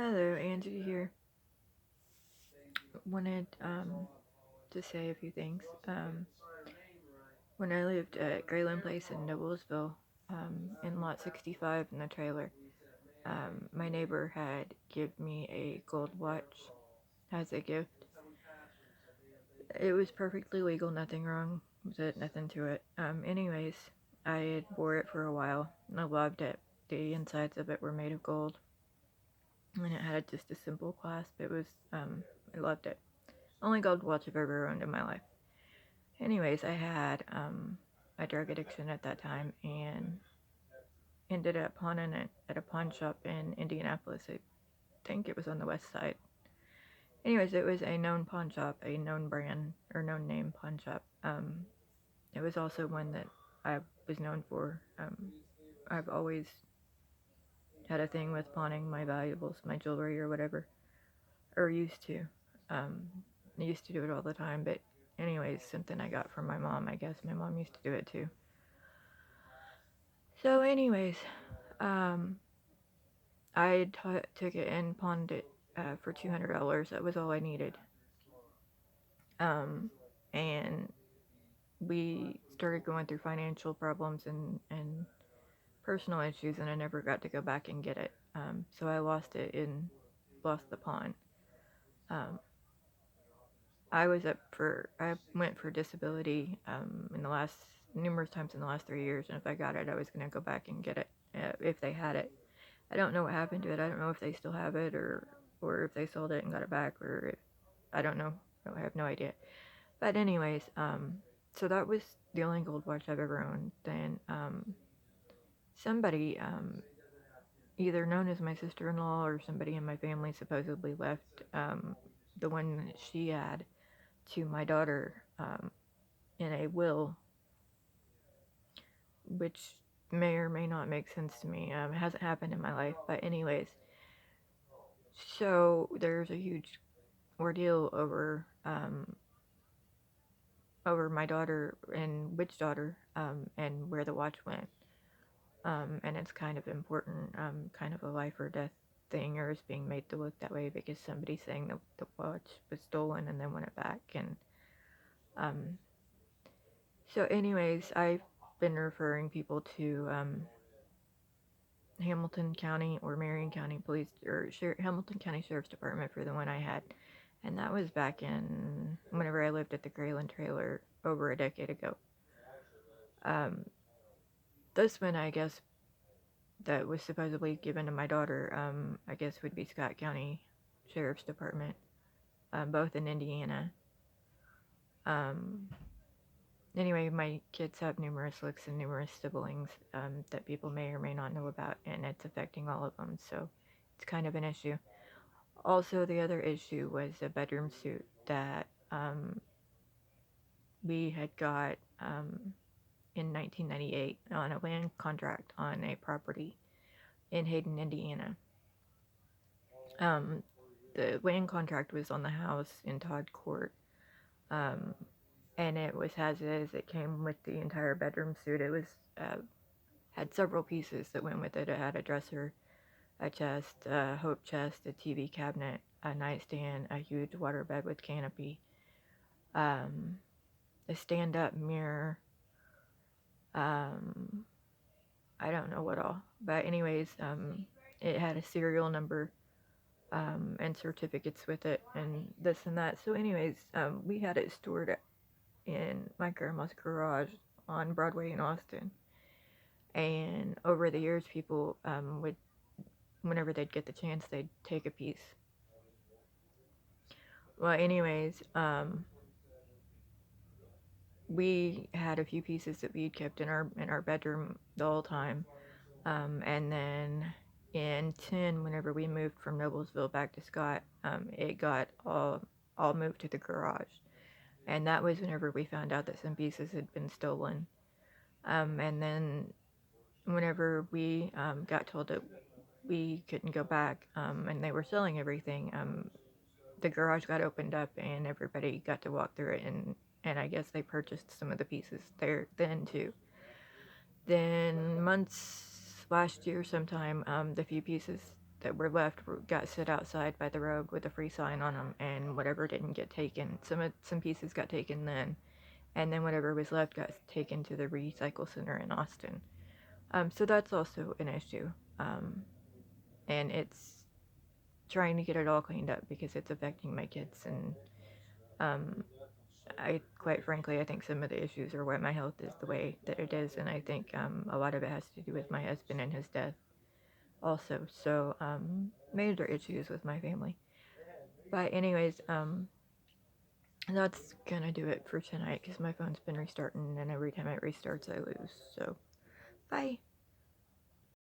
Hello, Angie here. Wanted to say a few things. When I lived at Grayland Place in Noblesville, in Lot 65 in the trailer, my neighbor had given me a gold watch as a gift. It was perfectly legal, nothing wrong with it, nothing to it. Anyways, I had wore it for a while, and I loved it. The insides of it were made of gold, and it had just a simple clasp. I loved it. Only gold watch I've ever owned in my life. Anyways, I had a drug addiction at that time and ended up pawning it at a pawn shop in Indianapolis. I think it was on the west side. Anyways, it was a known pawn shop, a known brand or known name pawn shop. It was also one that I was known for. I've always had a thing with pawning my valuables, my jewelry or whatever, or used to. Um, I used to do it all the time, but anyways, something I got from my mom. I guess my mom used to do it too. So, anyways, um, took it and pawned it for $200. That was all I needed. Um, and we started going through financial problems and personal issues, and I never got to go back and get it. So I lost it and lost the pawn. Um, I went for disability in the last numerous times in the last 3 years, and if I got it, I was going to go back and get it if they had it. I don't know what happened to it. I don't know if they still have it or if they sold it and got it back or if, I don't know. I have no idea. But anyways, so that was the only gold watch I've ever owned. Then somebody, either known as my sister-in-law or somebody in my family, supposedly left the one that she had to my daughter in a will, which may or may not make sense to me. It hasn't happened in my life, but anyways, so there's a huge ordeal over my daughter and which daughter and where the watch went. And it's kind of important, kind of a life or death thing, or is being made to look that way because somebody's saying the watch was stolen and then want it back. And um, so, anyways, I've been referring people to Hamilton County or Marion County Police or Hamilton County Sheriff's Department for the one I had. And that was back in whenever I lived at the Grayland trailer over a decade ago. This one, I guess, that was supposedly given to my daughter, I guess would be Scott County Sheriff's Department, both in Indiana. Um, anyway, my kids have numerous looks and numerous siblings that people may or may not know about, and it's affecting all of them, so it's kind of an issue. Also, the other issue was a bedroom suit that we had got in 1998 on a land contract on a property in Hayden, Indiana. The land contract was on the house in Todd Court, and it was as is. It came with the entire bedroom suite. It was had several pieces that went with it. It had a dresser, a chest, a hope chest, a TV cabinet, a nightstand, a huge waterbed with canopy, a stand-up mirror. I don't know what all, but anyways, it had a serial number and certificates with it and this and that. So anyways, we had it stored in my grandma's garage on Broadway in Austin. And over the years, people would, whenever they'd get the chance, they'd take a piece. Well, anyways, we had a few pieces that we'd kept in our bedroom the whole time. And then in 10, whenever we moved from Noblesville back to Scott, it got all moved to the garage. And that was whenever we found out that some pieces had been stolen. And then whenever we got told that we couldn't go back and they were selling everything, the garage got opened up and everybody got to walk through it. And I guess they purchased some of the pieces there then too. Then months last year sometime, the few pieces that were left got set outside by the road with a free sign on them, and whatever didn't get taken, some pieces got taken then, and then whatever was left got taken to the recycle center in Austin. So that's also an issue, and it's trying to get it all cleaned up because it's affecting my kids, and um, I quite frankly I think some of the issues are why my health is the way that it is, and I think a lot of it has to do with my husband and his death also. So major issues with my family. But anyways, that's gonna do it for tonight because my phone's been restarting, and every time it restarts, I lose. So, bye.